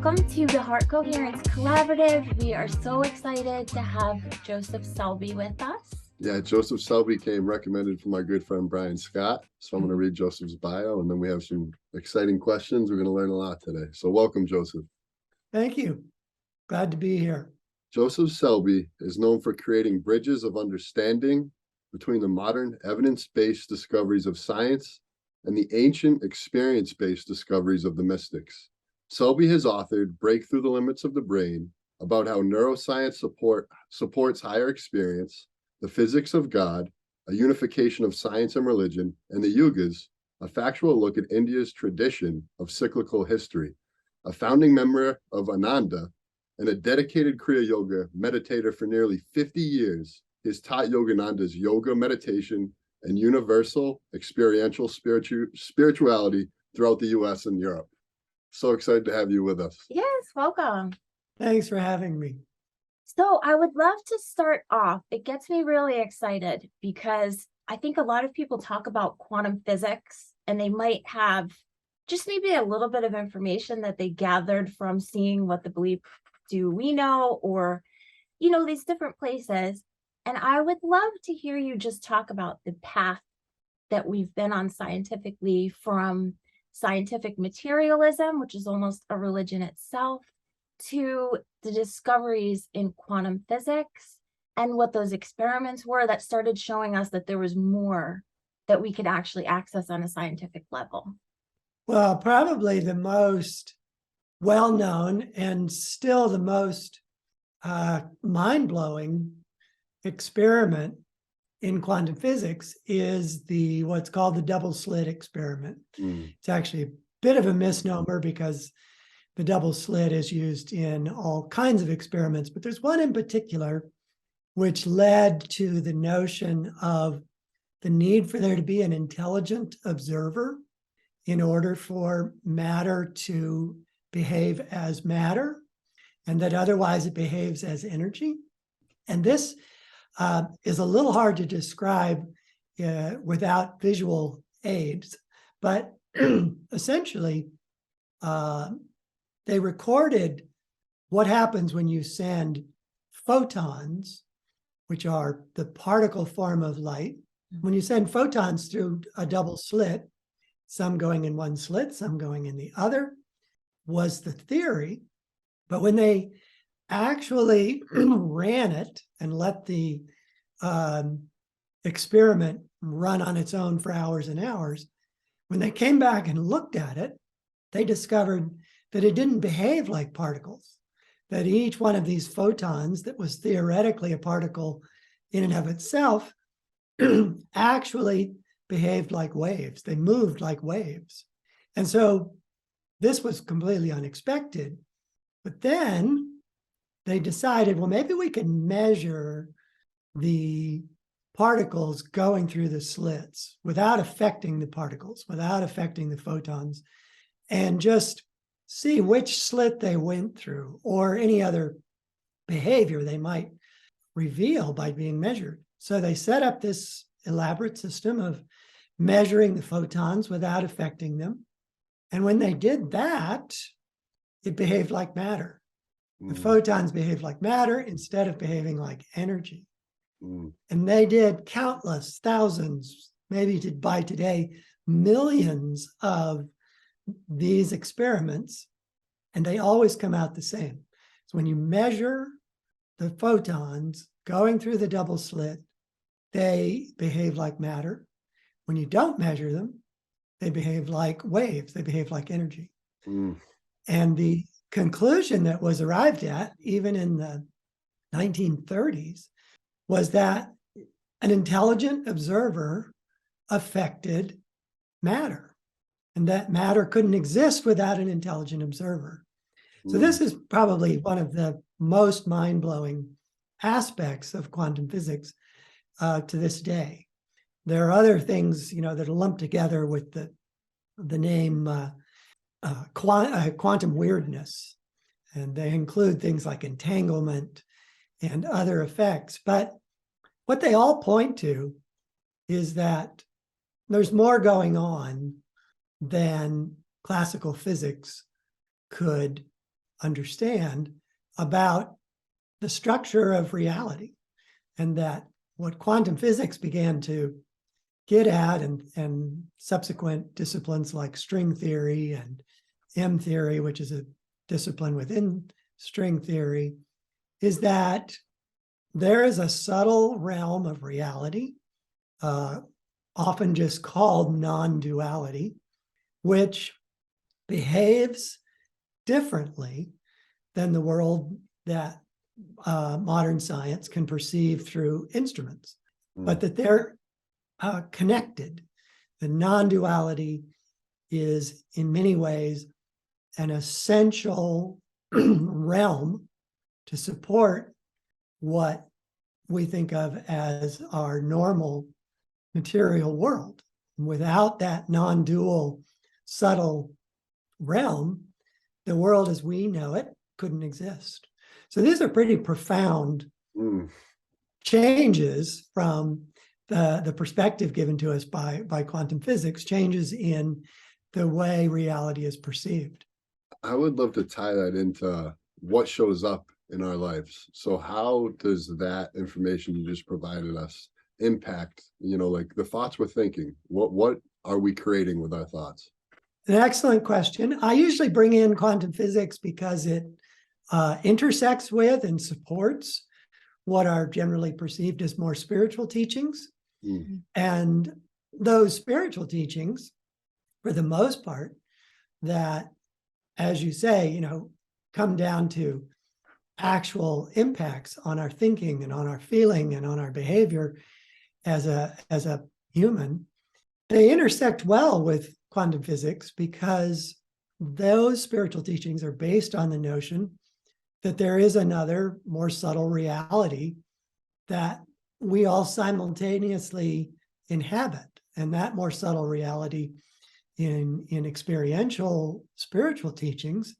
Welcome to the Heart Coherence Collaborative. We are so excited to have Joseph Selbie with us. Yeah, Joseph Selbie came recommended from my good friend Brian Scott. So I'm going to read Joseph's bio, and then we have some exciting questions. We're going to learn a lot today. So welcome, Joseph. Thank you. Glad to be here. Joseph Selbie is known for creating bridges of understanding between the modern evidence-based discoveries of science and the ancient experience-based discoveries of the mystics. Selbie has authored Break Through the Limits of the Brain, about how neuroscience supports higher experience, the physics of God, a unification of science and religion, and the Yugas, a factual look at India's tradition of cyclical history. A founding member of Ananda and a dedicated Kriya Yoga meditator for nearly 50 years, he has taught Yogananda's yoga, meditation, and universal experiential spirituality throughout the US and Europe. So excited to have you with us. Yes, welcome. Thanks for having me. So I would love to start off. It gets me really excited because I think a lot of people talk about quantum physics and they might have just maybe a little bit of information that they gathered from seeing what the belief do we know, or, you know, these different places. And I would love to hear you just talk about the path that we've been on scientifically, from scientific materialism, which is almost a religion itself, to the discoveries in quantum physics and what those experiments were that started showing us that there was more that we could actually access on a scientific level. Well, probably the most well-known and still the most mind-blowing experiment in quantum physics is what's called the double slit experiment. It's actually a bit of a misnomer because the double slit is used in all kinds of experiments, but there's one in particular which led to the notion of the need for there to be an intelligent observer in order for matter to behave as matter, and that otherwise it behaves as energy. And this is a little hard to describe without visual aids, but essentially, they recorded what happens when you send photons, which are the particle form of light. When you send photons through a double slit, some going in one slit, some going in the other, was the theory. But when they actually ran it and let the experiment run on its own for hours and hours, when they came back and looked at it, they discovered that it didn't behave like particles, that each one of these photons that was theoretically a particle in and of itself actually behaved like waves. They moved like waves. And so this was completely unexpected. But then they decided, well, maybe we can measure the particles going through the slits without affecting the particles, without affecting the photons, and just see which slit they went through or any other behavior they might reveal by being measured. So they set up this elaborate system of measuring the photons without affecting them. And when they did that, it behaved like matter. The photons behaved like matter instead of behaving like energy. And they did countless thousands, maybe by today, millions of these experiments, and they always come out the same. So when you measure the photons going through the double slit, they behave like matter. When you don't measure them, they behave like waves. They behave like energy. And the conclusion that was arrived at, even in the 1930s, was that an intelligent observer affected matter, and that matter couldn't exist without an intelligent observer. So this is probably one of the most mind-blowing aspects of quantum physics to this day. There are other things, that are lumped together with the name quantum weirdness, and they include things like entanglement and other effects. But what they all point to is that there's more going on than classical physics could understand about the structure of reality, and that what quantum physics began to get at, and subsequent disciplines like string theory and M theory, which is a discipline within string theory, is that there is a subtle realm of reality, often just called non-duality, which behaves differently than the world that modern science can perceive through instruments, but that they're connected. The non-duality is in many ways an essential realm to support what we think of as our normal material world. Without that non-dual subtle realm, the world as we know it couldn't exist. So these are pretty profound changes from the perspective given to us by quantum physics, changes in the way reality is perceived. I would love to tie that into what shows up in our lives. So how does that information you just provided us impact, like the thoughts we're thinking? What are we creating with our thoughts? An excellent question. I usually bring in quantum physics because it intersects with and supports what are generally perceived as more spiritual teachings. And those spiritual teachings, for the most part, that, as you say, come down to actual impacts on our thinking and on our feeling and on our behavior as a human, they intersect well with quantum physics because those spiritual teachings are based on the notion that there is another more subtle reality that we all simultaneously inhabit. And that more subtle reality in experiential spiritual teachings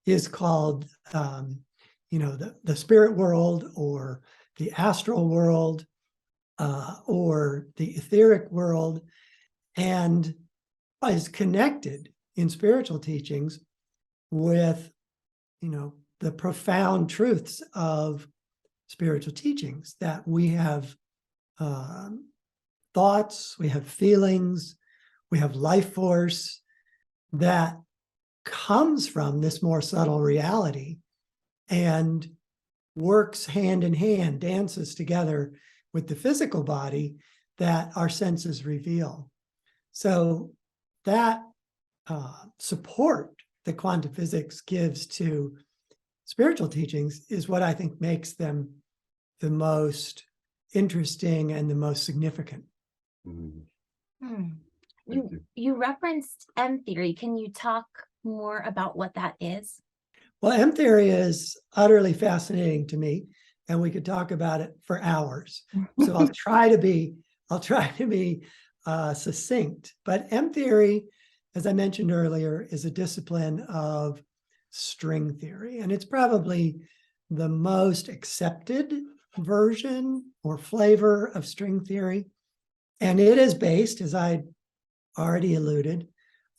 is called the spirit world, or the astral world, or the etheric world, and is connected in spiritual teachings with the profound truths of spiritual teachings, that we have thoughts, we have feelings, we have life force that comes from this more subtle reality and works hand in hand, dances together with the physical body that our senses reveal. So that support that quantum physics gives to spiritual teachings is what I think makes them the most interesting and the most significant. You referenced M theory. Can you talk more about what that is? Well, M theory is utterly fascinating to me, and we could talk about it for hours. So I'll try to be succinct. But M theory, as I mentioned earlier, is a discipline of string theory, and it's probably the most accepted version or flavor of string theory. And it is based, as I already alluded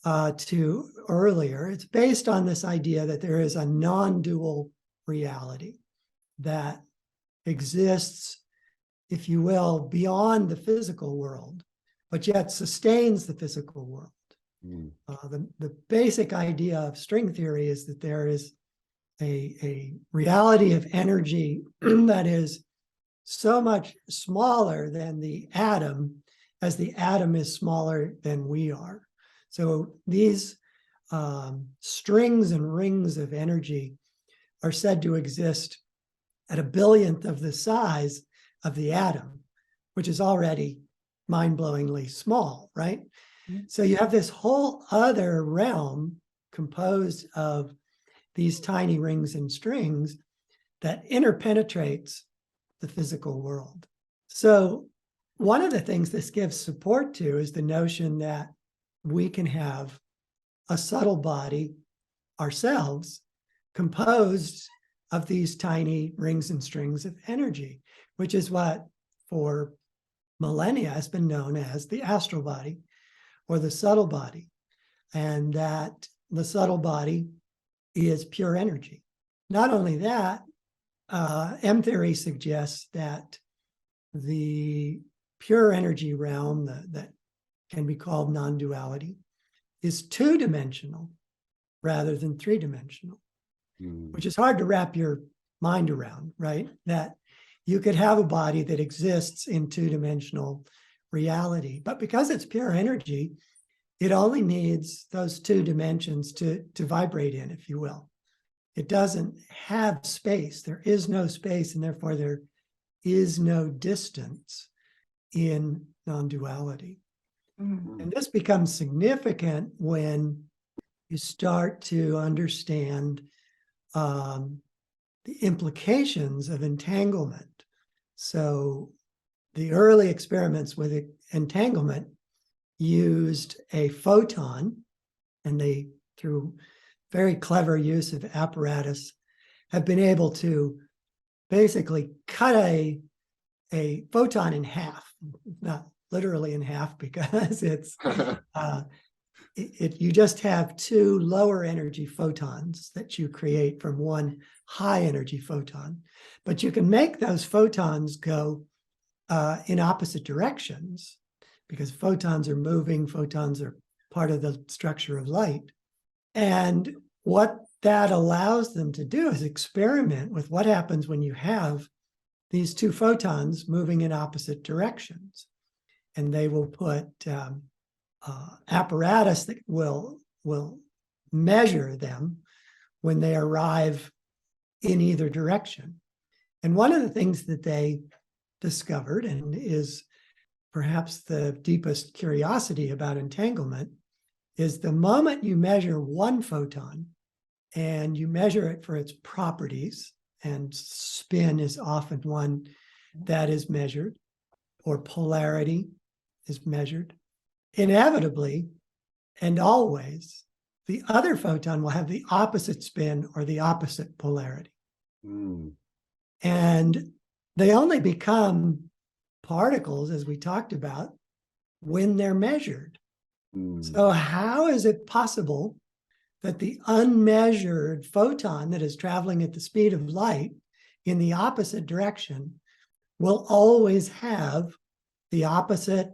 to earlier, it's based on this idea that there is a non-dual reality that exists, if you will, beyond the physical world, but yet sustains the physical world. The basic idea of string theory is that there is a reality of energy that is so much smaller than the atom, as the atom is smaller than we are. So these strings and rings of energy are said to exist at a billionth of the size of the atom, which is already mind-blowingly small, right? So you have this whole other realm composed of these tiny rings and strings that interpenetrates the physical world. So one of the things this gives support to is the notion that we can have a subtle body ourselves composed of these tiny rings and strings of energy, which is what for millennia has been known as the astral body or the subtle body. And that the subtle body is pure energy. Not only that, M theory suggests that the pure energy realm that can be called non-duality is two-dimensional rather than three-dimensional, which is hard to wrap your mind around, right? That you could have a body that exists in two-dimensional reality, but because it's pure energy, it only needs those two dimensions to vibrate in, if you will. It doesn't have space. There is no space, and therefore there is no distance in non-duality. And this becomes significant when you start to understand the implications of entanglement. So the early experiments with entanglement used a photon, and they, through very clever use of apparatus, have been able to basically cut a photon in half, not literally in half, because it's you just have two lower energy photons that you create from one high energy photon, but you can make those photons go in opposite directions, because photons are moving, photons are part of the structure of light. And what that allows them to do is experiment with what happens when you have these two photons moving in opposite directions. And they will put apparatus that will measure them when they arrive in either direction. And one of the things that they discovered, and is perhaps the deepest curiosity about entanglement, is the moment you measure one photon and you measure it for its properties, and spin is often one that is measured, or polarity is measured, inevitably and always, the other photon will have the opposite spin or the opposite polarity. And they only become particles, as we talked about, when they're measured. So how is it possible that the unmeasured photon that is traveling at the speed of light in the opposite direction will always have the opposite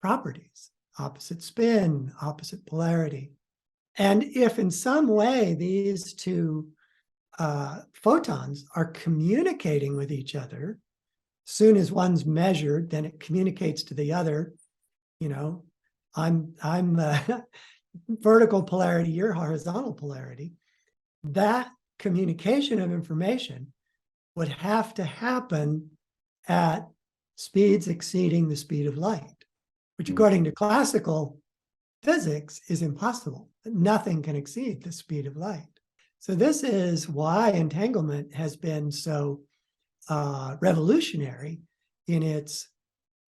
properties, opposite spin, opposite polarity? And if in some way these two photons are communicating with each other, soon as one's measured, then it communicates to the other, you know, I'm vertical polarity, you're horizontal polarity. That communication of information would have to happen at speeds exceeding the speed of light, which according to classical physics is impossible. Nothing can exceed the speed of light. So this is why entanglement has been so revolutionary in its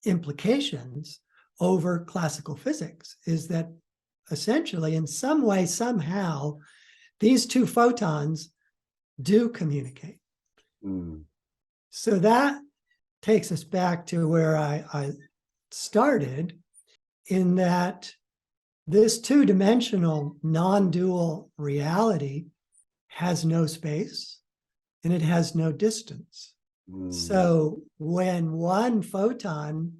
implications over classical physics, is that essentially in some way, somehow, these two photons do communicate. So that takes us back to where I started, in that this two-dimensional non-dual reality has no space and it has no distance. So when one photon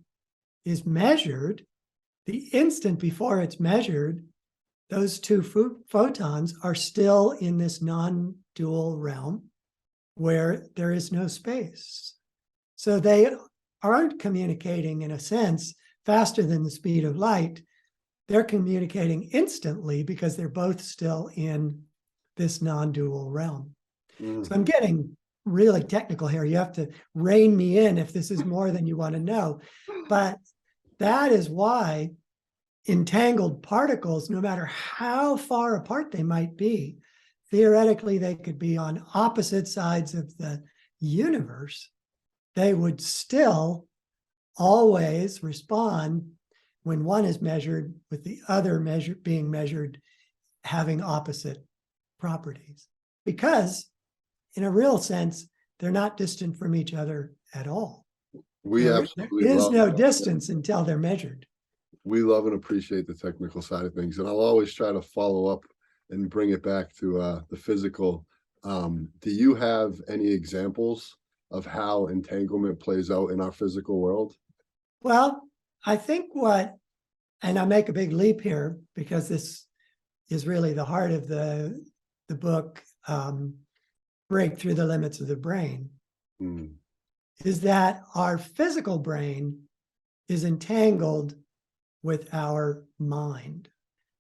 is measured, the instant before it's measured, those two photons are still in this non-dual realm where there is no space. So they aren't communicating, in a sense, faster than the speed of light. They're communicating instantly because they're both still in this non-dual realm. So I'm getting really technical here. You have to rein me in if this is more than you want to know. But that is why entangled particles, no matter how far apart they might be, theoretically, they could be on opposite sides of the universe, they would still always respond when one is measured with the other being measured having opposite properties. Because in a real sense, they're not distant from each other at all. There is no distance until they're measured. We love and appreciate the technical side of things, and I'll always try to follow up and bring it back to the physical. Do you have any examples of how entanglement plays out in our physical world? Well, I think and I make a big leap here because this is really the heart of the book, Break Through the Limits of the Brain, is that our physical brain is entangled with our mind.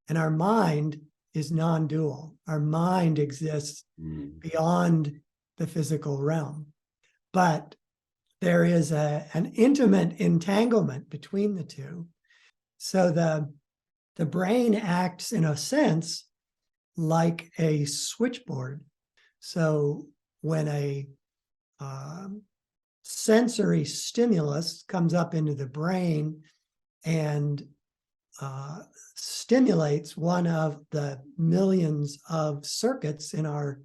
And our mind is non-dual. Our mind exists beyond the physical realm. But there is an intimate entanglement between the two. So the brain acts, in a sense, like a switchboard. So when a sensory stimulus comes up into the brain and stimulates one of the millions of circuits in our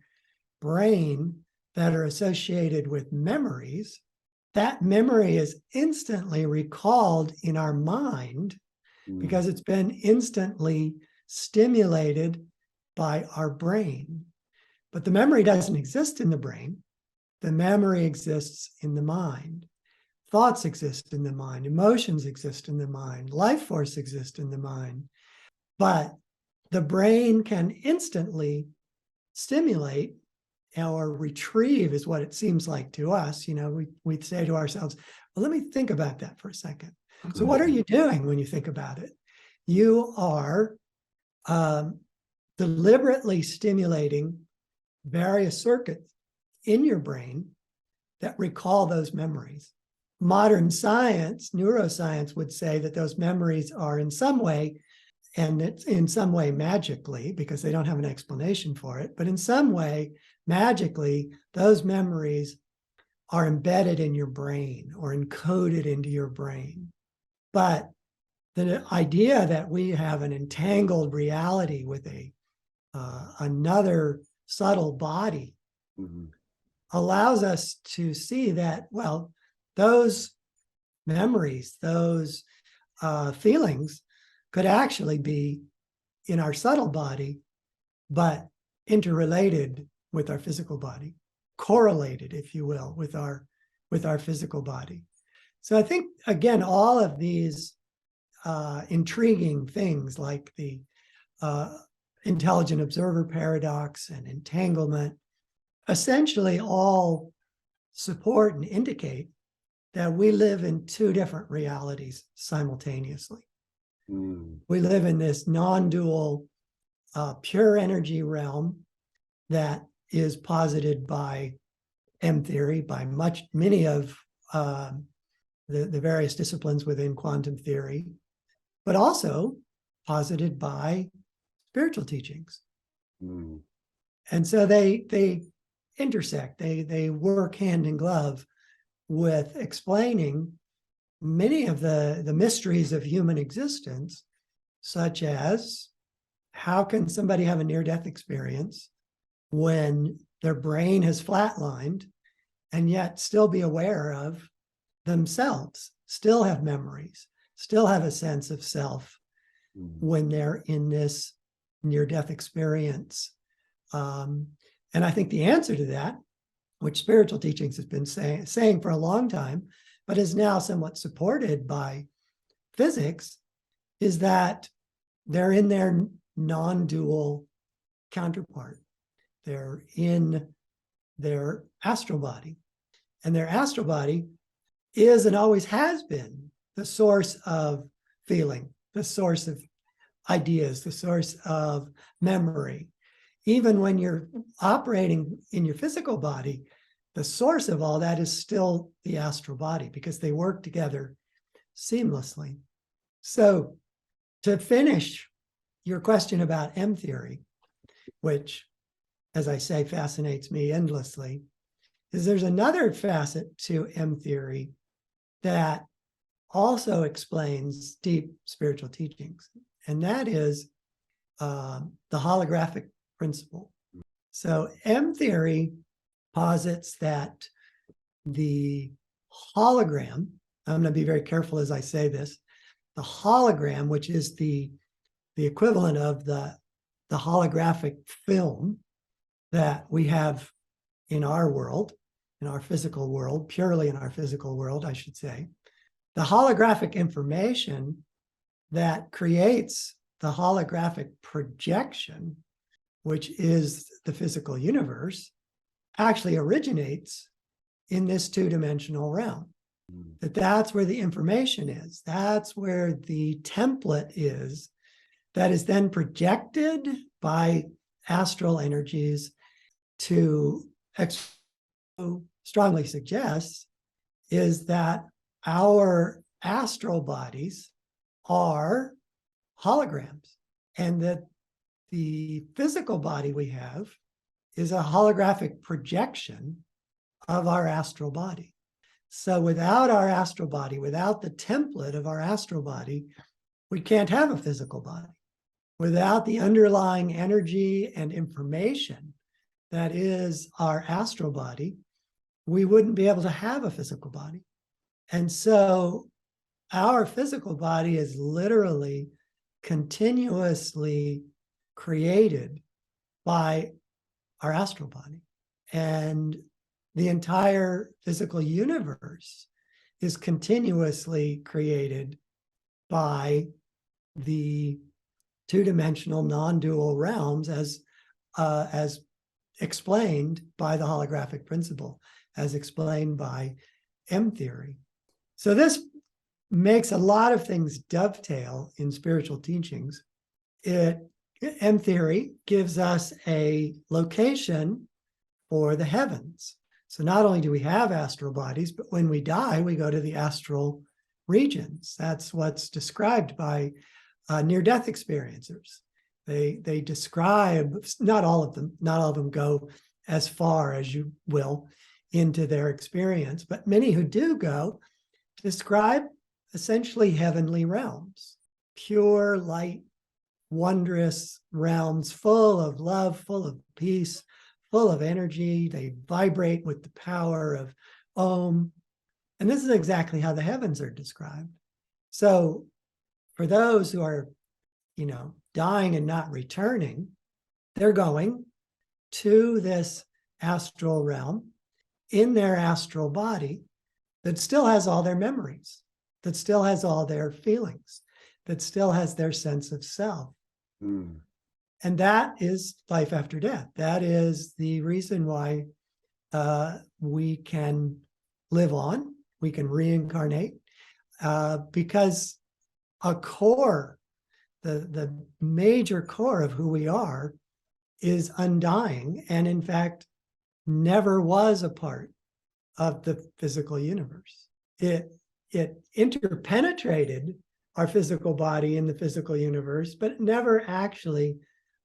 brain that are associated with memories, that memory is instantly recalled in our mind because it's been instantly stimulated by our brain. But the memory doesn't exist in the brain. The memory exists in the mind. Thoughts exist in the mind. Emotions exist in the mind. Life force exists in the mind. But the brain can instantly stimulate or retrieve, is what it seems like to us. You know, we'd say to ourselves, well, let me think about that for a second. So what are you doing when you think about it? You are deliberately stimulating various circuits in your brain that recall those memories. Modern science, neuroscience, would say that those memories are in some way, and it's in some way magically, because they don't have an explanation for it, but in some way, magically, those memories are embedded in your brain or encoded into your brain. But the idea that we have an entangled reality with another subtle body allows us to see that, well, those memories, those feelings could actually be in our subtle body, but interrelated with our physical body, correlated, if you will, with our physical body. So I think, again, all of these intriguing things like the intelligent observer paradox and entanglement essentially all support and indicate that we live in two different realities simultaneously. We live in this non-dual, pure energy realm that is posited by M theory, by many of the various disciplines within quantum theory, but also posited by spiritual teachings. And so they intersect, they work hand in glove with explaining many of the mysteries of human existence, such as how can somebody have a near-death experience when their brain has flatlined and yet still be aware of themselves, still have memories, still have a sense of self when they're in this near-death experience. And I think the answer to that, which spiritual teachings has been saying for a long time, but is now somewhat supported by physics, is that they're in their non-dual counterpart. They're in their astral body. And their astral body is and always has been the source of feeling, the source of ideas, the source of memory. Even when you're operating in your physical body, the source of all that is still the astral body because they work together seamlessly. So to finish your question about M theory, which, as I say, fascinates me endlessly, is there's another facet to M theory that also explains deep spiritual teachings, and that is the holographic principle. So M theory posits that the hologram, I'm going to be very careful as I say this, the hologram, which is the equivalent of the the holographic film that we have in our world, in our physical world, purely in our physical world, I should say, the holographic information that creates the holographic projection, which is the physical universe, actually originates in this two-dimensional realm. That's where the information is. That's where the template is that is then projected by astral energies to strongly suggests is that our astral bodies are holograms, and that the physical body we have is a holographic projection of our astral body. So without our astral body, without the template of our astral body, we can't have a physical body. Without the underlying energy and information that is our astral body, we wouldn't be able to have a physical body. And so our physical body is literally continuously created by our astral body. And the entire physical universe is continuously created by the two-dimensional non-dual realms as explained by the holographic principle, as explained by M theory. So this makes a lot of things dovetail in spiritual teachings. M theory gives us a location for the heavens. So not only do we have astral bodies, but when we die, we go to the astral regions. That's what's described by near-death experiencers. They describe, not all of them go as far as you will into their experience, but many who do go describe essentially heavenly realms, pure light, wondrous realms full of love, full of peace, full of energy. They vibrate with the power of Om. And this is exactly how the heavens are described. So for those who are, dying and not returning, they're going to this astral realm in their astral body that still has all their memories, that still has all their feelings, that still has their sense of self. And that is life after death. That is the reason why we can live on, we can reincarnate, because a core, the major core of who we are is undying, and in fact, never was a part of the physical universe. It interpenetrated our physical body in the physical universe, but it never actually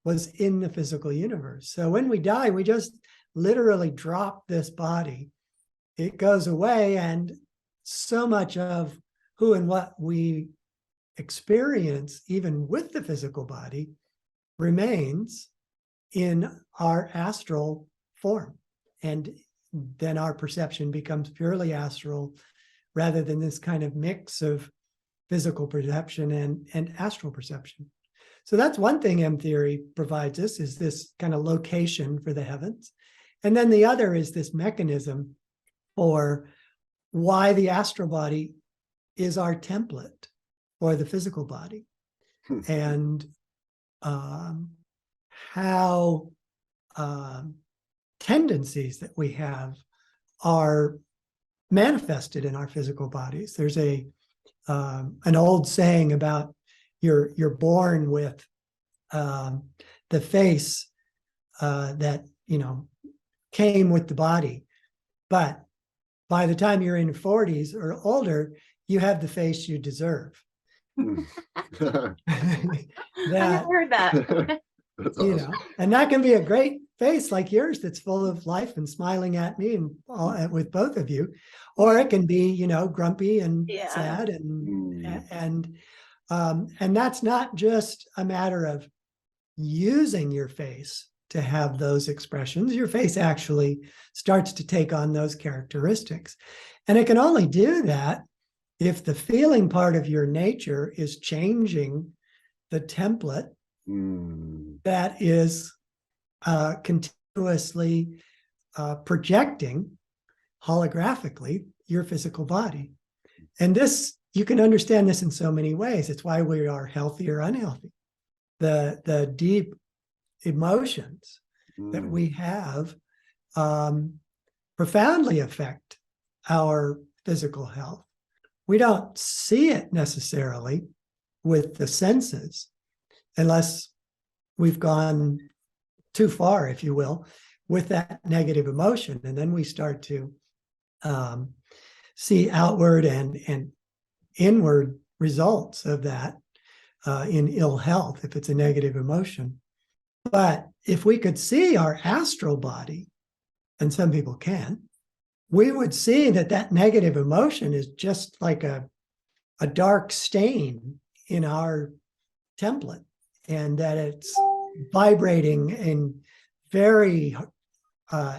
was in the physical universe. So when we die, we just literally drop this body. It goes away, and so much of who and what we experience, even with the physical body, remains in our astral form. And then our perception becomes purely astral rather than this kind of mix of physical perception and astral perception. So that's one thing M theory provides us, is this kind of location for the heavens. And then the other is this mechanism for why the astral body is our template for the physical body, and how tendencies that we have are manifested in our physical bodies. There's an old saying about you're born with the face that came with the body, but by the time you're in your 40s or older, you have the face you deserve. I never heard that. That's awesome. And that can be a great face like yours that's full of life and smiling at me and with both of you, or it can be grumpy and sad and that's not just a matter of using your face to have those expressions. Your face actually starts to take on those characteristics, and it can only do that if the feeling part of your nature is changing the template that is continuously projecting holographically your physical body. And this, you can understand this in so many ways. It's why we are healthy or unhealthy. The deep emotions that we have profoundly affect our physical health. We don't see it necessarily with the senses unless we've gone too far, if you will, with that negative emotion. And then we start to see outward and inward results of that in ill health, if it's a negative emotion. But if we could see our astral body, and some people can, we would see that that negative emotion is just like a dark stain in our template, and that it's vibrating in very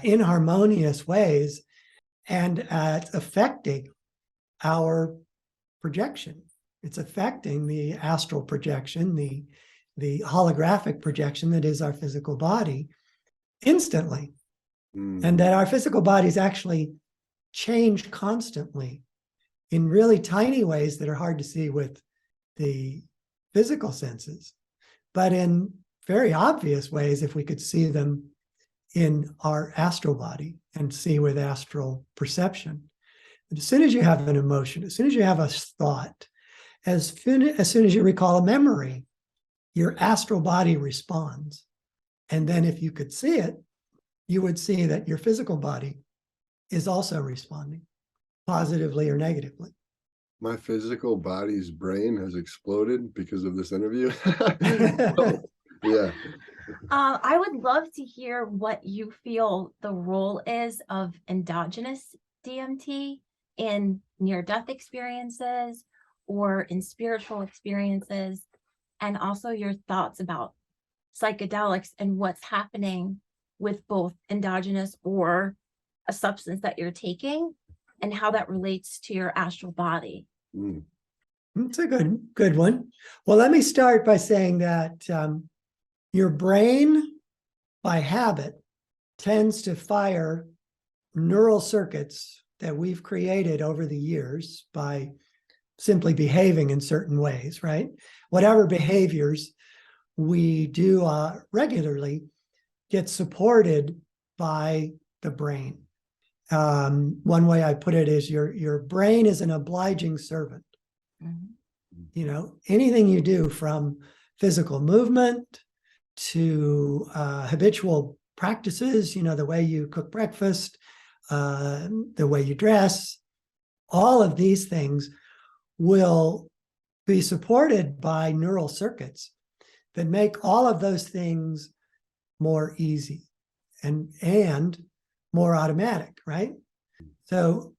inharmonious ways, and it's affecting our projection. It's affecting the astral projection, the holographic projection that is our physical body instantly. And that our physical bodies actually change constantly in really tiny ways that are hard to see with the physical senses, but in very obvious ways if we could see them in our astral body and see with astral perception. But as soon as you have an emotion, as soon as you have a thought, as soon as you recall a memory, your astral body responds. And then if you could see it, you would see that your physical body is also responding positively or negatively. My physical body's brain has exploded because of this interview. Yeah. I would love to hear what you feel the role is of endogenous DMT in near-death experiences or in spiritual experiences, and also your thoughts about psychedelics and what's happening with both endogenous or a substance that you're taking and how that relates to your astral body. It's a good one. Well, let me start by saying that your brain, by habit, tends to fire neural circuits that we've created over the years by simply behaving in certain ways, right? Whatever behaviors we do regularly get supported by the brain. One way I put it is your brain is an obliging servant. You know, anything you do, from physical movement to habitual practices, you know, the way you cook breakfast, the way you dress, all of these things will be supported by neural circuits that make all of those things more easy and more automatic, right? So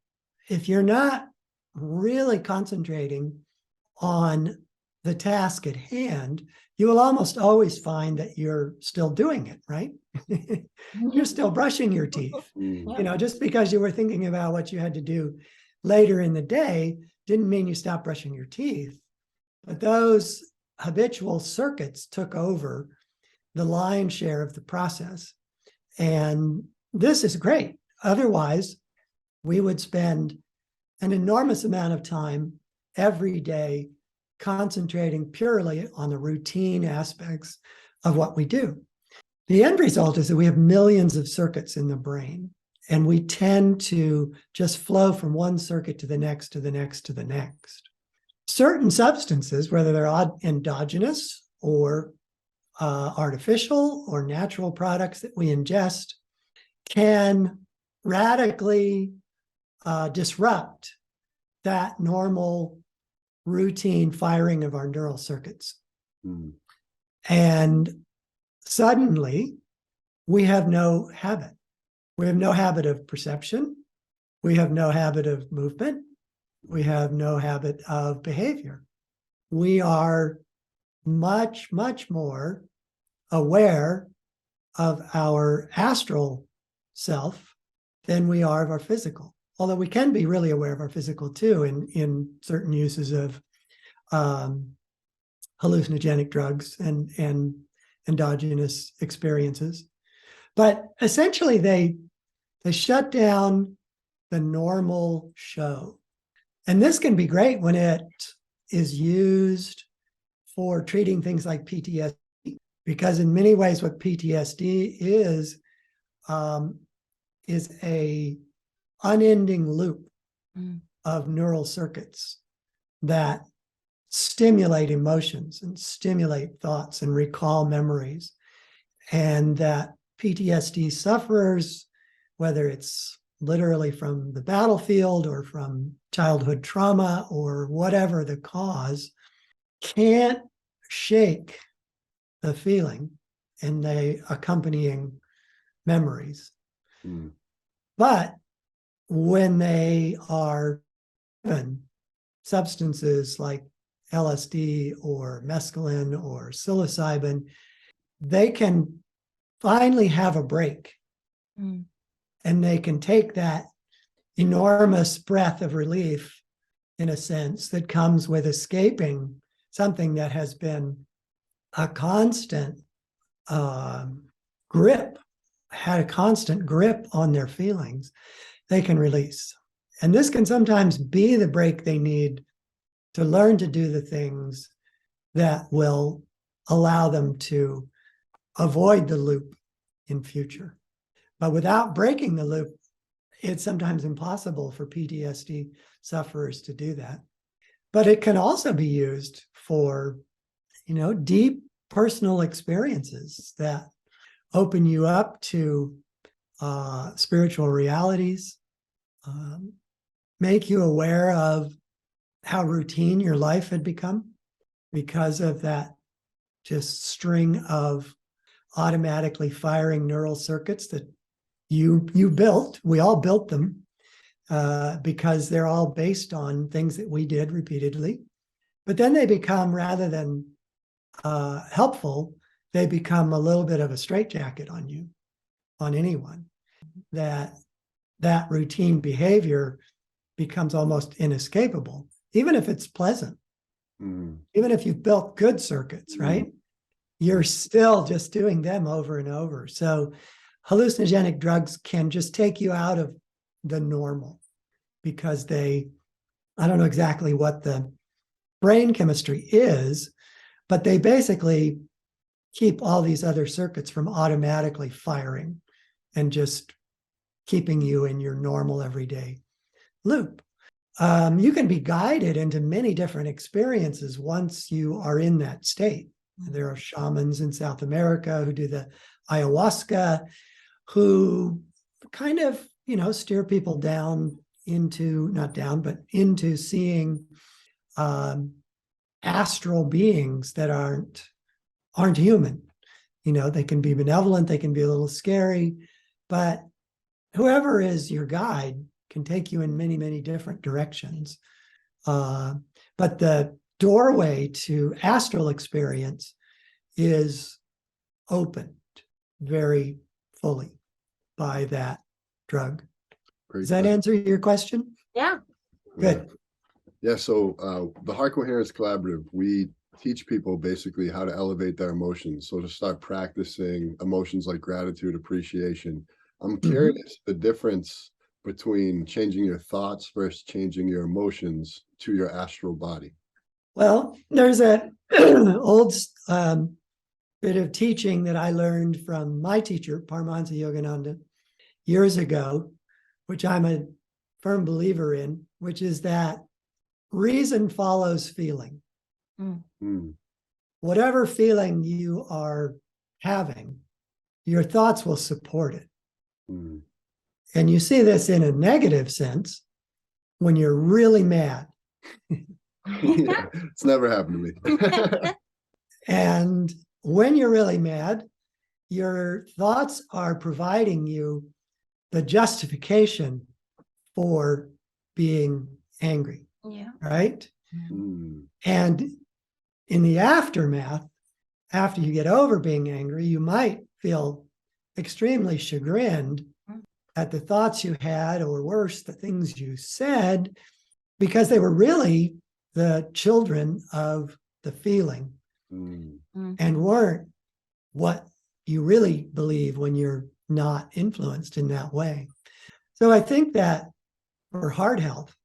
if you're not really concentrating on the task at hand, you will almost always find that you're still doing it, right? You're still brushing your teeth. You know, just because you were thinking about what you had to do later in the day didn't mean you stopped brushing your teeth. But those habitual circuits took over the lion's share of the process. And this is great. Otherwise, we would spend an enormous amount of time every day concentrating purely on the routine aspects of what we do. The end result is that we have millions of circuits in the brain, and we tend to just flow from one circuit to the next, to the next, to the next. Certain substances, whether they're endogenous or artificial or natural products that we ingest, can radically disrupt that normal routine firing of our neural circuits. And suddenly we have no habit. We have no habit of perception. We have no habit of movement. We have no habit of behavior. We are much, much more aware of our astral self than we are of our physical. Although we can be really aware of our physical too in certain uses of hallucinogenic drugs and endogenous experiences. But essentially, they shut down the normal show. And this can be great when it is used for treating things like PTSD, because in many ways, what PTSD is a unending loop of neural circuits that stimulate emotions and stimulate thoughts and recall memories. And that PTSD sufferers, whether it's literally from the battlefield or from childhood trauma or whatever the cause, can't shake the feeling and the accompanying memories. But when they are given substances like LSD or mescaline or psilocybin, they can finally have a break. And they can take that enormous breath of relief, in a sense, that comes with escaping something that has been a constant grip, had a constant grip on their feelings. They can release. And this can sometimes be the break they need to learn to do the things that will allow them to avoid the loop in future. But without breaking the loop, it's sometimes impossible for PTSD sufferers to do that. But it can also be used for, deep personal experiences that open you up to spiritual realities, make you aware of how routine your life had become because of that just string of automatically firing neural circuits that you built. We all built them because they're all based on things that we did repeatedly. But then they become, rather than helpful, they become a little bit of a straitjacket on you, on anyone. That routine behavior becomes almost inescapable, even if it's pleasant. Even if you've built good circuits, right? You're still just doing them over and over. So hallucinogenic drugs can just take you out of the normal because I don't know exactly what the brain chemistry is, but they basically keep all these other circuits from automatically firing and just keeping you in your normal everyday loop. You can be guided into many different experiences once you are in that state. There are shamans in South America who do the ayahuasca, who kind of, steer people down into, not down, but into seeing astral beings that aren't human. They can be benevolent, they can be a little scary, but whoever is your guide can take you in many, many different directions. But the doorway to astral experience is opened very fully by that drug. Great Does that question. answer your question? Yeah. Good. Yeah, so the Heart Coherence Collaborative, we teach people basically how to elevate their emotions. So to start practicing emotions like gratitude, appreciation. I'm curious the difference between changing your thoughts versus changing your emotions to your astral body. Well, there's an old bit of teaching that I learned from my teacher, Paramahansa Yogananda, years ago, which I'm a firm believer in, which is that reason follows feeling. Whatever feeling you are having, your thoughts will support it. And you see this in a negative sense when you're really mad. Yeah, it's never happened to me. And when you're really mad, your thoughts are providing you the justification for being angry. Yeah. Right? And in the aftermath, after you get over being angry, you might feel extremely chagrined at the thoughts you had, or worse, the things you said, because they were really the children of the feeling and weren't what you really believe when you're not influenced in that way. So I think that for heart health,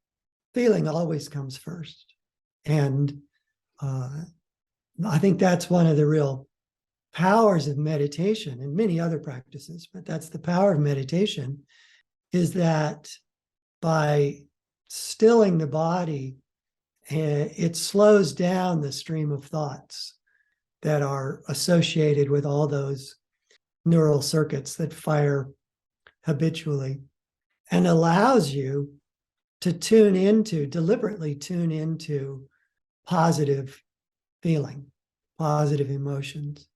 feeling always comes first. And I think that's one of the real powers of meditation and many other practices, but that's the power of meditation, is that by stilling the body, it slows down the stream of thoughts that are associated with all those neural circuits that fire habitually, and allows you to deliberately tune into positive feeling, positive emotions.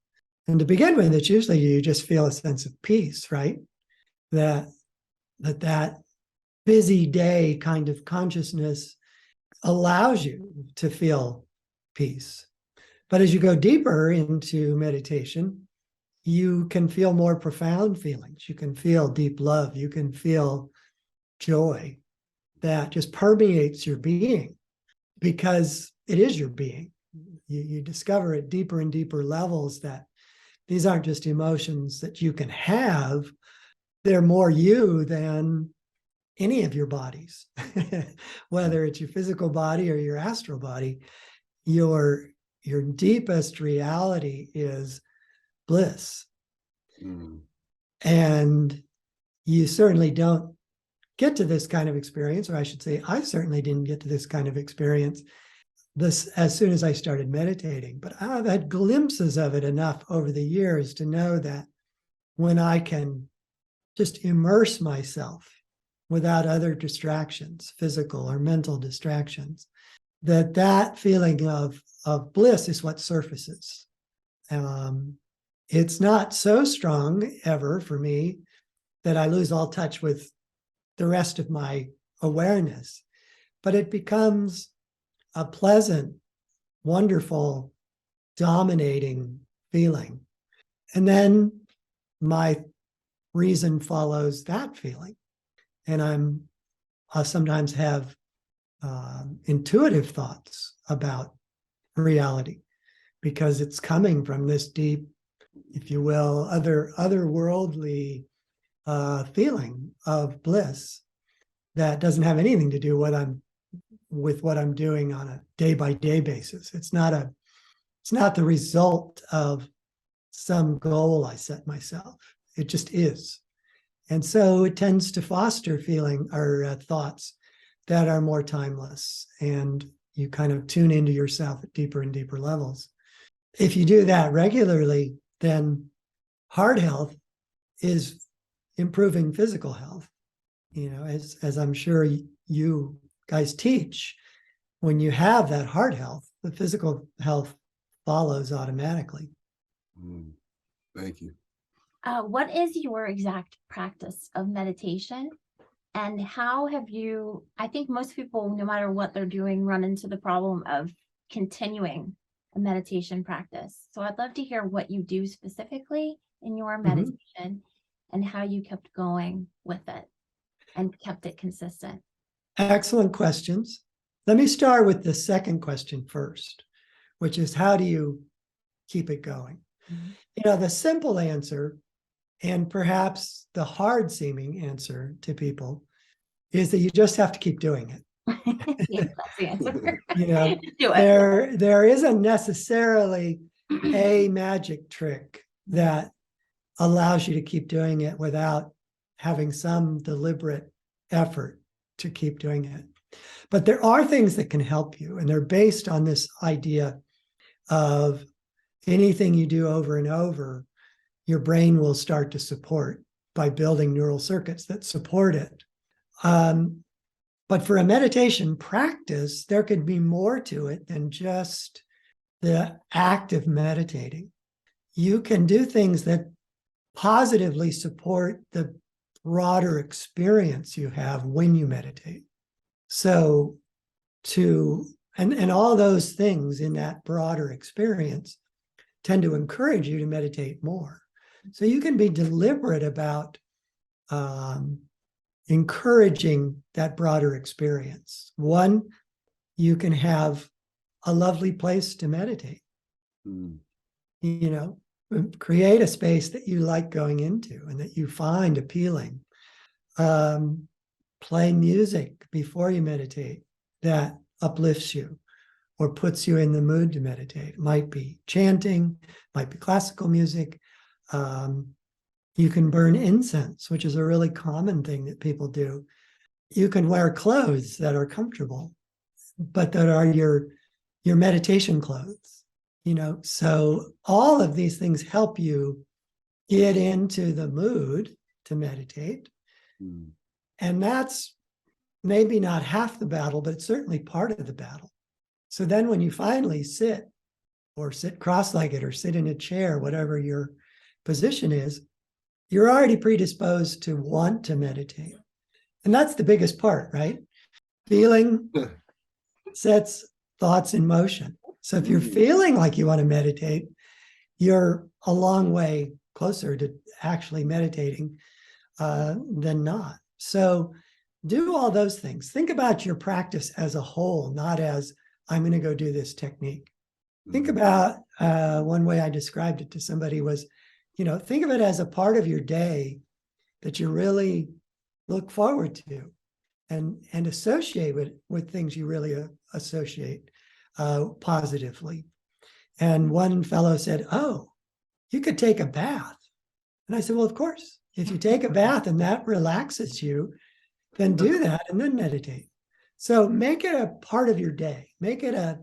And to begin with, it's usually you just feel a sense of peace, right? That busy day kind of consciousness allows you to feel peace. But as you go deeper into meditation, you can feel more profound feelings. You can feel deep love. You can feel joy that just permeates your being, because it is your being. You discover at deeper and deeper levels that these aren't just emotions that you can have. They're more you than any of your bodies, whether it's your physical body or your astral body. Your deepest reality is bliss. And you certainly don't get to this kind of experience, or I should say, I certainly didn't get to this kind of experience as soon as I started meditating, but I've had glimpses of it enough over the years to know that when I can just immerse myself without other distractions, physical or mental distractions, that feeling of bliss is what surfaces. It's not so strong ever for me that I lose all touch with the rest of my awareness, but it becomes a pleasant, wonderful, dominating feeling. And then my reason follows that feeling. And I'll sometimes have intuitive thoughts about reality, because it's coming from this deep, if you will, otherworldly feeling of bliss that doesn't have anything to do with what I'm doing on a day-by-day basis. It's not the result of some goal I set myself. It just is. And so it tends to foster feeling or thoughts that are more timeless, and you kind of tune into yourself at deeper and deeper levels. If you do that regularly, then heart health is improving physical health. You know, as I'm sure you guys teach, when you have that heart health, the physical health follows automatically. Thank you. What is your exact practice of meditation? And how have you, I think most people, no matter what they're doing, run into the problem of continuing a meditation practice. So I'd love to hear what you do specifically in your meditation and how you kept going with it and kept it consistent. Excellent questions. Let me start with the second question first, which is, how do you keep it going? You know, the simple answer, and perhaps the hard seeming answer to people, is that you just have to keep doing it. Yeah, that's the answer. You know, Do it. there isn't necessarily a magic trick that allows you to keep doing it without having some deliberate effort to keep doing it. But there are things that can help you, and they're based on this idea of anything you do over and over, your brain will start to support by building neural circuits that support it. But for a meditation practice, there could be more to it than just the act of meditating. You can do things that positively support the broader experience you have when you meditate. So and all those things in that broader experience tend to encourage you to meditate more. So you can be deliberate about encouraging that broader experience. One, you can have a lovely place to meditate. You know, create a space that you like going into and that you find appealing. Play music before you meditate that uplifts you or puts you in the mood to meditate. It might be chanting, might be classical music. You can burn incense, which is a really common thing that people do. You can wear clothes that are comfortable, but that are your meditation clothes, So all of these things help you get into the mood to meditate. Mm. And that's maybe not half the battle, but it's certainly part of the battle. So then when you finally sit cross-legged or sit in a chair, whatever your position is, you're already predisposed to want to meditate. And that's the biggest part, right? Feeling sets thoughts in motion. So if you're feeling like you want to meditate, you're a long way closer to actually meditating than not. So do all those things. Think about your practice as a whole, not as I'm going to go do this technique. Think about one way I described it to somebody was, think of it as a part of your day that you really look forward to and associate with things you really associate positively. And one fellow said, "Oh, you could take a bath." And I said, "Well, of course, if you take a bath and that relaxes you, then do that and then meditate." So make it a part of your day. Make it a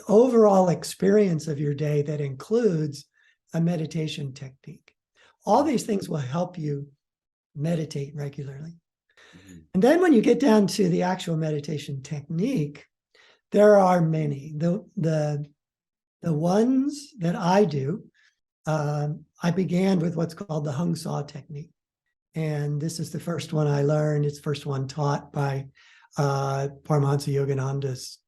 overall experience of your day that includes a meditation technique. All these things will help you meditate regularly. Mm-hmm. And then when you get down to the actual meditation technique, there are many. The ones that I do, I began with what's called the Hung Saw technique. And this is the first one I learned. It's the first one taught by Paramahansa Yogananda's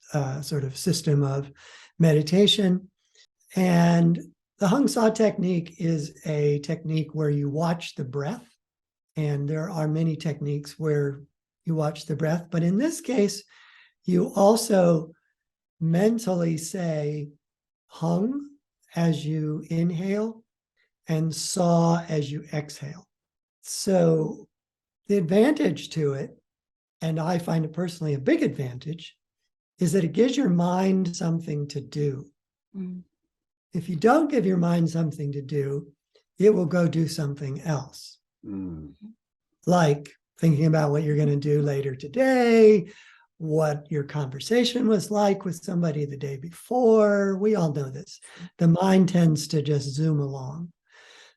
sort of system of meditation. And the Hung Saw technique is a technique where you watch the breath. And there are many techniques where you watch the breath. But in this case, you also mentally say hung as you inhale and saw as you exhale. So the advantage to it, and I find it personally a big advantage, is that it gives your mind something to do. Mm. If you don't give your mind something to do, it will go do something else. Mm. Like thinking about what you're going to do later today, what your conversation was like with somebody the day before. We all know this. The mind tends to just zoom along.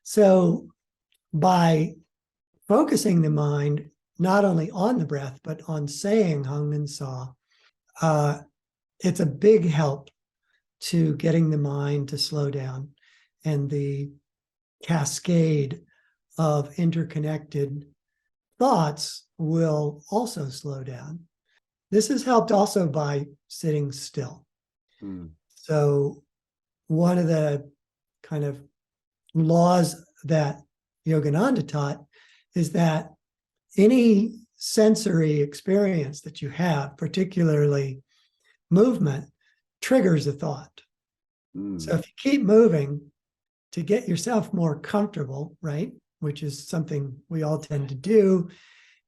So by focusing the mind not only on the breath, but on saying hung and saw, it's a big help to getting the mind to slow down, and the cascade of interconnected thoughts will also slow down. This is helped also by sitting still. So one of the kind of laws that Yogananda taught is that any sensory experience that you have, particularly movement, triggers a thought. So if you keep moving to get yourself more comfortable, right, which is something we all tend to do,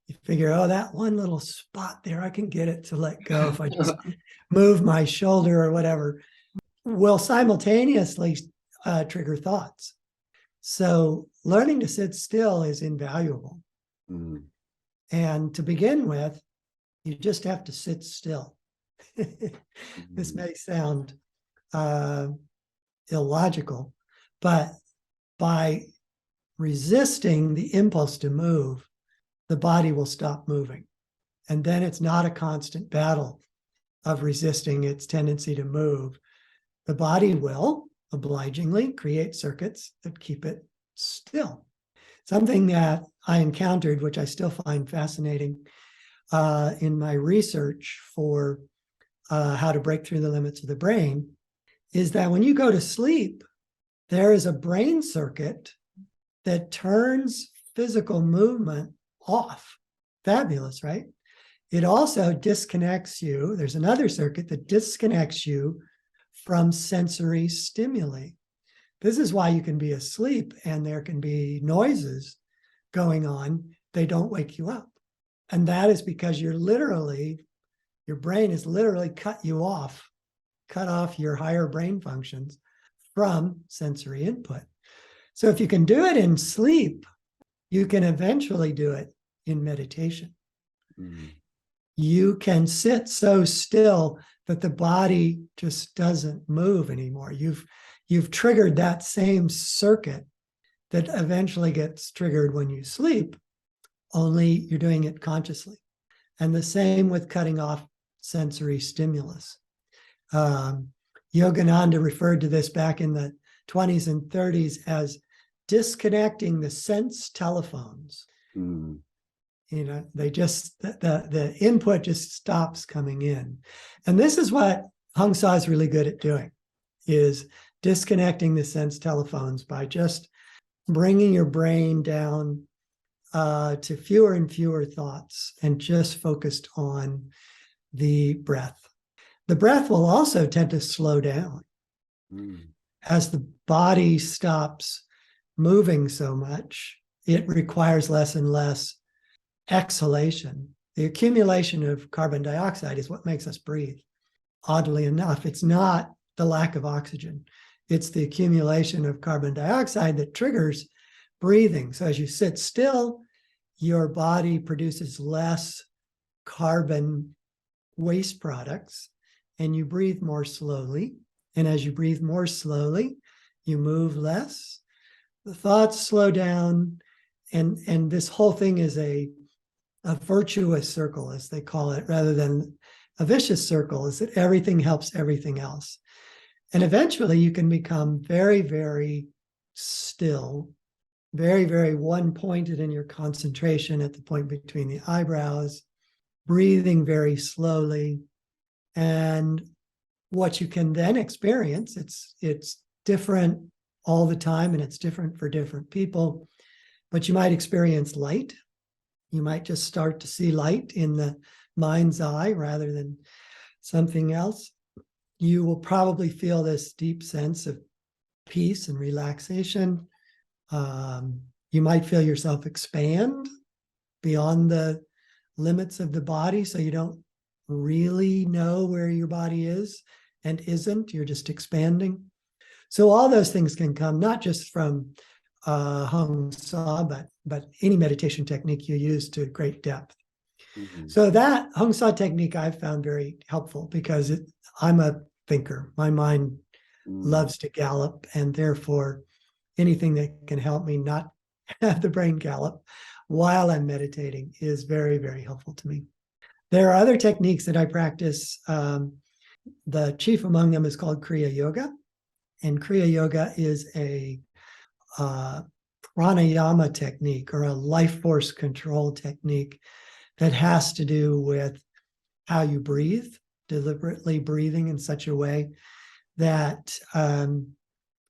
you figure, oh, that one little spot there, I can get it to let go if I just move my shoulder or whatever, will simultaneously trigger thoughts. So learning to sit still is invaluable. And to begin with, you just have to sit still. This may sound illogical, but by resisting the impulse to move, the body will stop moving. And then it's not a constant battle of resisting its tendency to move. The body will obligingly create circuits that keep it still. Something that I encountered, which I still find fascinating in my research for how to break through the limits of the brain, is that when you go to sleep, there is a brain circuit that turns physical movement off. Fabulous, right? It also disconnects you. There's another circuit that disconnects you from sensory stimuli, This is why you can be asleep and there can be noises going on. They don't wake you up. And that is because your brain has literally cut off your higher brain functions from sensory input. So if you can do it in sleep, you can eventually do it in meditation. Mm. You can sit so still that the body just doesn't move anymore. You've triggered that same circuit that eventually gets triggered when you sleep, only you're doing it consciously. And the same with cutting off sensory stimulus. Yogananda referred to this back in the 20s and 30s as disconnecting the sense telephones. Mm. They just, the input just stops coming in. And this is what Hong Sa is really good at doing, is disconnecting the sense telephones by just bringing your brain down to fewer and fewer thoughts and just focused on the breath. The breath will also tend to slow down as the body stops moving so much. It requires less and less exhalation. The accumulation of carbon dioxide is what makes us breathe. Oddly enough, it's not the lack of oxygen. It's the accumulation of carbon dioxide that triggers breathing. So as you sit still, your body produces less carbon waste products and you breathe more slowly. And as you breathe more slowly, you move less. The thoughts slow down. And this whole thing is a virtuous circle, as they call it, rather than a vicious circle, is that everything helps everything else. And eventually you can become very, very still, very, very one-pointed in your concentration at the point between the eyebrows, breathing very slowly. And what you can then experience, it's different all the time and it's different for different people, but you might experience light. You might just start to see light in the mind's eye rather than something else. You will probably feel this deep sense of peace and relaxation. You might feel yourself expand beyond the limits of the body, so you don't really know where your body is and isn't. You're just expanding. So all those things can come not just from Hong Sa, but any meditation technique you use to great depth. Mm-hmm. So that Hong Sa technique I've found very helpful because I'm a thinker. My mind loves to gallop, and therefore anything that can help me not have the brain gallop while I'm meditating is very, very helpful to me. There are other techniques that I practice. The chief among them is called Kriya Yoga. And Kriya Yoga is a pranayama technique or a life force control technique that has to do with how you breathe, deliberately breathing in such a way that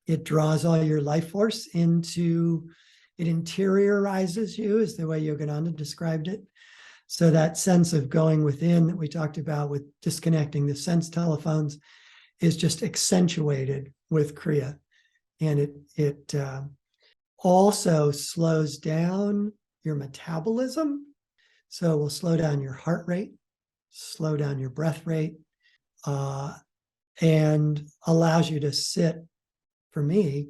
it draws all your life force into, it interiorizes you, is the way Yogananda described it. So that sense of going within that we talked about with disconnecting the sense telephones is just accentuated with Kriya. And it also slows down your metabolism. So it will slow down your heart rate, slow down your breath rate, and allows you to sit, for me,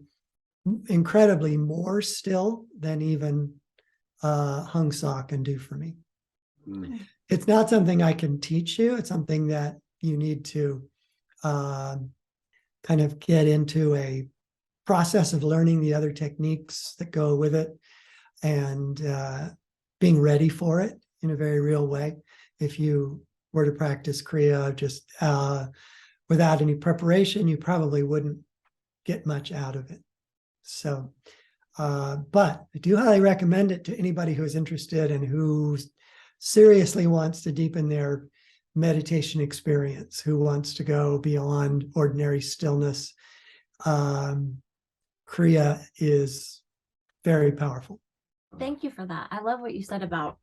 incredibly more still than even Hong Sa can do for me. It's not something I can teach you. It's something that you need to kind of get into a process of learning the other techniques that go with it and being ready for it in a very real way. If you were to practice Kriya just without any preparation, you probably wouldn't get much out of it. So, but I do highly recommend it to anybody who is interested and who seriously wants to deepen their meditation experience, who wants to go beyond ordinary stillness. Kriya is very powerful. Thank you for that. I love what you said about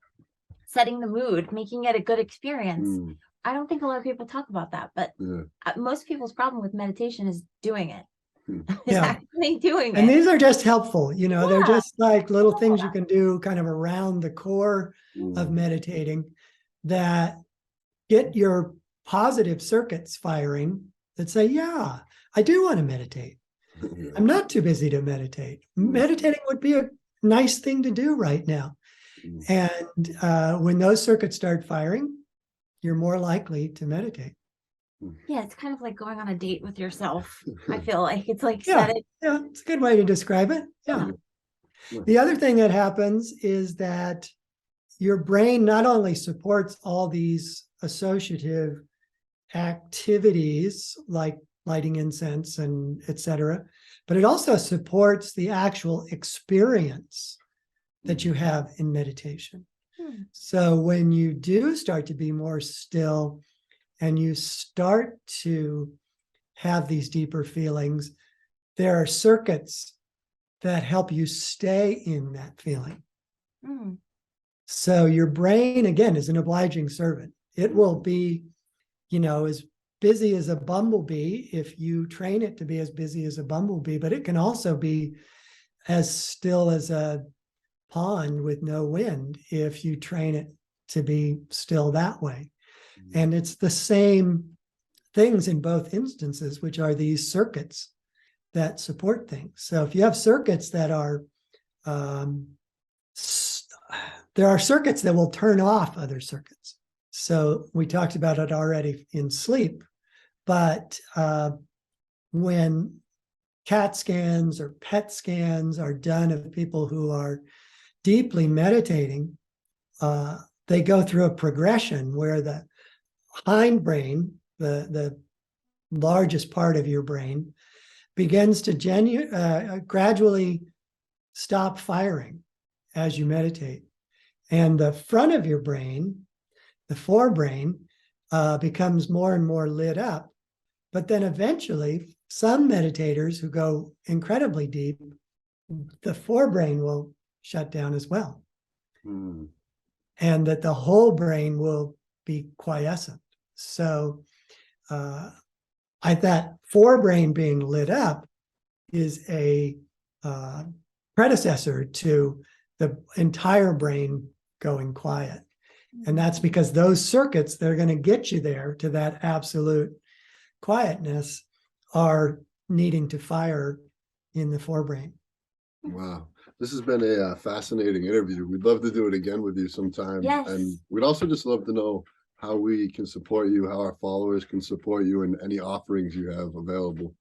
setting the mood, making it a good experience. I don't think a lot of people talk about that, but most people's problem with meditation is doing it. is Yeah. actually doing And it. these are just helpful, you know, they're Yeah. just like little things you can do kind of around the core of Mm. meditating that get your positive circuits firing that say, yeah, I do want to meditate. Yeah. I'm not too busy to meditate. Mm. Meditating would be a nice thing to do right now. Mm. And when those circuits start firing, you're more likely to meditate. Yeah, it's kind of like going on a date with yourself. I feel like it's like Yeah, set it. yeah, it's a good way to describe it. Yeah. Yeah. The other thing that happens is that your brain not only supports all these associative activities like lighting incense and etc., but it also supports the actual experience that you have in meditation. Hmm. So when you do start to be more still and you start to have these deeper feelings, there are circuits that help you stay in that feeling. Hmm. So your brain, again, is an obliging servant. It will be, you know, as busy as a bumblebee if you train it to be as busy as a bumblebee, but it can also be as still as a pond with no wind if you train it to be still that way. And it's the same things in both instances, which are these circuits that support things. So if you have circuits that are, there are circuits that will turn off other circuits. So we talked about it already in sleep, but when CAT scans or PET scans are done of people who are deeply meditating, they go through a progression where the hindbrain, the largest part of your brain, begins to gradually stop firing as you meditate. And the front of your brain, the forebrain, becomes more and more lit up. But then eventually, some meditators who go incredibly deep, the forebrain will shut down as well. Mm. And that the whole brain will be quiescent. So that forebrain being lit up is a predecessor to the entire brain going quiet. And that's because those circuits that are going to get you there to that absolute quietness are needing to fire in the forebrain. Wow. This has been a fascinating interview. We'd love to do it again with you sometime. Yes. And we'd also just love to know how we can support you, how our followers can support you, and any offerings you have available.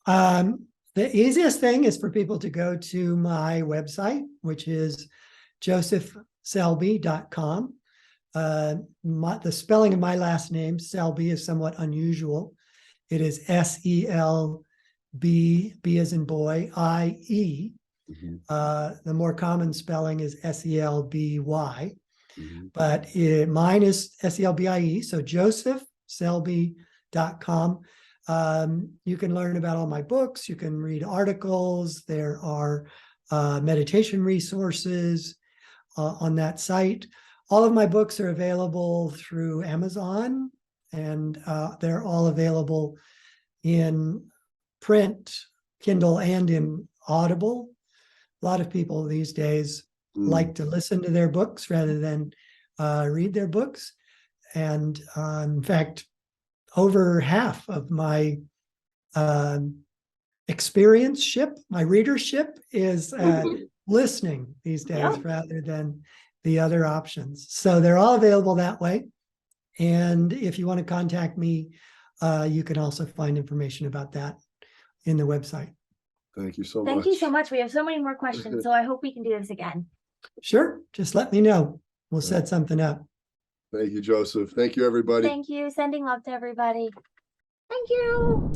The easiest thing is for people to go to my website, which is josephselbie.com. The spelling of my last name, Selbie, is somewhat unusual. It is S-E-L-B, B as in boy, I-E. Mm-hmm. The more common spelling is S-E-L-B-Y. Mm-hmm. But mine is S-E-L-B-I-E, so josephselbie.com. You can learn about all my books. You can read articles. There are meditation resources on that site. All of my books are available through Amazon, and they're all available in print, Kindle, and in Audible. A lot of people these days like to listen to their books rather than read their books. And in fact, over half of my experience-ship, my readership, is listening these days rather than the other options. So they're all available that way. And if you want to contact me, you can also find information about that in the website. Thank you so much. Thank you so much. We have so many more questions, so I hope we can do this again. Sure. Just let me know. We'll set something up. Thank you, Joseph. Thank you, everybody. Thank you. Sending love to everybody. Thank you.